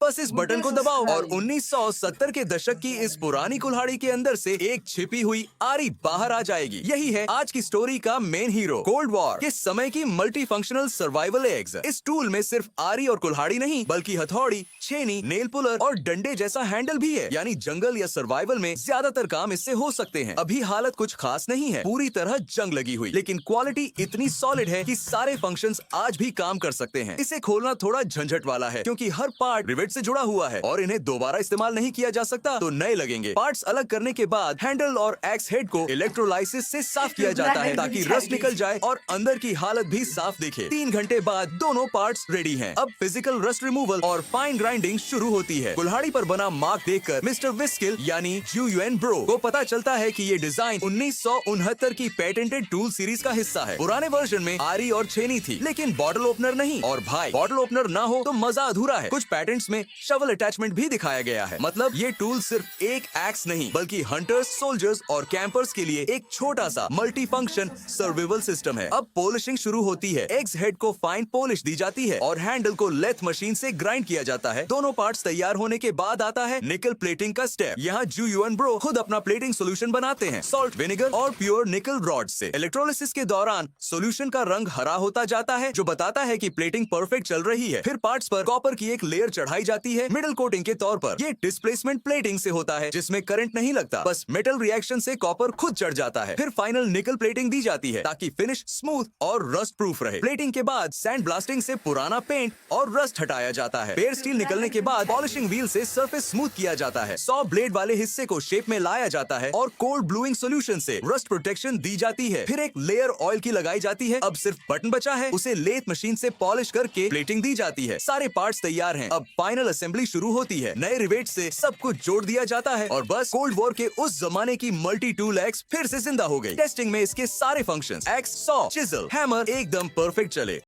बस इस बटन को दबाओ और 1970 के दशक की इस पुरानी कुल्हाड़ी के अंदर से एक छिपी हुई आरी बाहर आ जाएगी। यही है आज की स्टोरी का मेन हीरो, कोल्ड वॉर के समय की मल्टी फंक्शनल सर्वाइवल एग्स। इस टूल में सिर्फ आरी और कुल्हाड़ी नहीं बल्कि हथौड़ी, छेनी, नेल पुलर और डंडे जैसा हैंडल भी है। यानी जंगल या सर्वाइवल में ज्यादातर काम इससे हो सकते हैं। अभी हालत कुछ खास नहीं है, पूरी तरह जंग लगी हुई, लेकिन क्वालिटी इतनी सॉलिड है कि सारे फंक्शंस आज भी काम कर सकते हैं। इसे खोलना थोड़ा झंझट वाला है क्योंकि हर पार्ट रिवेट से जुड़ा हुआ है और इन्हें दोबारा इस्तेमाल नहीं किया जा सकता तो नए लगेंगे। पार्ट्स अलग करने के बाद हैंडल और एक्स हेड को इलेक्ट्रोलाइसिस से साफ किया जाता है ताकि रस्ट निकल जाए और अंदर की हालत भी साफ दिखे। 3 घंटे बाद दोनों पार्ट्स रेडी हैं। अब फिजिकल रस्ट रिमूवल और फाइन ग्राइंडिंग शुरू होती है। कुल्हाड़ी पर बना मार्क देखकर मिस्टर विस्किल यानी यूएन ब्रो को पता चलता है कि ये डिजाइन 1969 की पेटेंटेड टूल सीरीज का हिस्सा है। पुराने वर्जन में आरी और छेनी थी लेकिन बॉटल ओपनर नहीं। और भाई, बॉटल ओपनर ना हो तो मजा अधूरा है। कुछ पैटेंट्स में शवल अटैचमेंट भी दिखाया गया है। मतलब ये टूल सिर्फ एक एक्स नहीं बल्कि हंटर्स, सोल्जर्स और कैंपर्स के लिए एक छोटा सा मल्टी फंक्शन सर्वाइवल सिस्टम है। अब पॉलिशिंग शुरू होती है। एक्स हेड को फाइन पॉलिश दी जाती है और हैंडल को लेथ मशीन से ग्राइंड किया जाता है। दोनों पार्ट्स तैयार होने के बाद आता है निकल प्लेटिंग का स्टेप। यहाँ यूएन ब्रो खुद अपना प्लेटिंग सोल्यूशन बनाते हैं, सॉल्ट, विनेगर और प्योर निकल रॉड से। इलेक्ट्रोलिसिस के दौरान सोल्यूशन का रंग हरा होता जाता है जो बताता है कि प्लेटिंग परफेक्ट चल रही है। फिर पार्ट्स पर कॉपर की एक लेयर चढ़ाई जाती है मिडल कोटिंग के तौर पर। ये डिस्प्लेसमेंट प्लेटिंग से होता है जिसमें करंट नहीं लगता, बस मेटल रिएक्शन से कॉपर खुद चढ़ जाता है। फिर फाइनल निकल प्लेटिंग दी जाती है ताकि फिनिश स्मूथ और रस्ट प्रूफ रहे। प्लेटिंग के बाद सैंड ब्लास्टिंग से पुराना पेंट और रस्ट हटाया जाता है। पेयर स्टील निकलने के बाद पॉलिशिंग व्हील से सरफेस स्मूथ किया जाता है। 100 ब्लेड वाले हिस्से को शेप में लाया जाता है और कोल्ड ब्लूइंग सोल्यूशन से रस्ट प्रोटेक्शन दी जाती है। फिर एक लेयर ऑयल की लगाई जाती है। अब सिर्फ बटन बचा है, उसे लेथ मशीन से पॉलिश करके प्लेटिंग दी जाती है। सारे पार्ट्स तैयार हैं। अब फाइनल असेंबली शुरू होती है। नए रिवेट से सब कुछ जोड़ दिया जाता है और बस कोल्ड वॉर के उस जमाने की मल्टी टूल एक्स फिर से जिंदा हो गई। टेस्टिंग में इसके सारे functions, x, saw, chisel, hammer एकदम परफेक्ट चले।